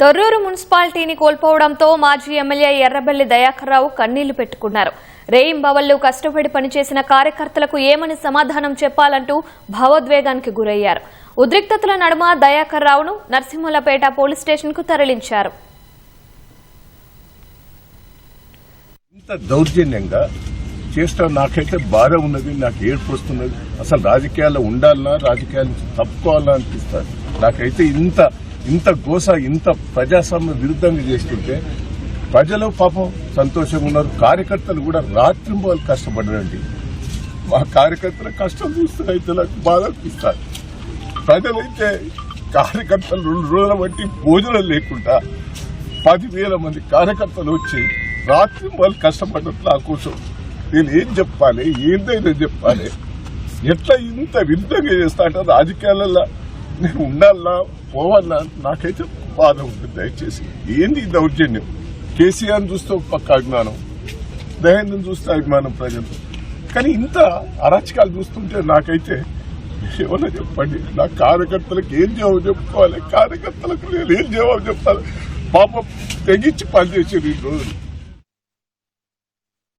తొర్రూరు మున్సిపాలిటీని కోల్పోవడంతో మాజీ ఎమ్మెల్యే ఎర్రబెల్లి దయాకర్ రావు కన్నీళ్లు పెట్టుకున్నారు. రేయింబవళ్లు కష్టపడి పనిచేసిన కార్యకర్తలకు ఏమని సమాధానం చెప్పాలంటూ భావోద్వేగానికి గురయ్యారు. ఉద్రిక్తతల నడుమ దయాకర్ రావును నర్సింహులపేట పోలీస్ స్టేషన్ కు తరలించారు. ఇంత దౌర్జన్యంగా చేస్తా నాకైతే బాధ ఉన్నది, నాకు ఏడుపు వస్తున్నది. అసలు రాజకీయాల్లో ఉండాలన్నా రాజకీయాల నుంచి తప్పుకోవాలన్నా అనిపిస్తారు. నాకైతే ఇంత గోస, ఇంత ప్రజాస్వామ్య విరుద్ధంగా చేస్తుంటే ప్రజలు పాపం సంతోషంగా ఉన్నారు. కార్యకర్తలు కూడా రాత్రింబోలు కష్టపడరండి. మా కార్యకర్తల కష్టం చూస్తే అయితే నాకు బాధ అనిపిస్తారు. ప్రజలైతే కార్యకర్తలు 2 రోజుల బట్టి భోజనం లేకుండా 10,000 మంది కార్యకర్తలు వచ్చి రాత్రింబోలు కష్టపడ్డట్టు నా కోసం నేను ఏం చెప్పాలి, ఏందైనా చెప్పాలి. ఎట్లా ఇంత విరుద్ధంగా చేస్తా అంటే రాజకీయాలలో నేను ఉండాలన్నా పోవాలన్నా నాకైతే బాధ ఉంటుంది. దయచేసి ఏంది దౌర్జన్యం? కేసీఆర్ చూస్తే ఒక పక్క అభిమానం, దయానందం చూస్తే అభిమానం ప్రజలు. కానీ ఇంత అరాచకాలు చూస్తుంటే నాకైతే ఏమన్నా చెప్పండి. నా కార్యకర్తలకు ఏం జవాబు చెప్పుకోవాలి? కార్యకర్తలకు నేను ఏం జవాబు చెప్పాలి? పాపం తెగించి పనిచేసారు ఈ రోజు.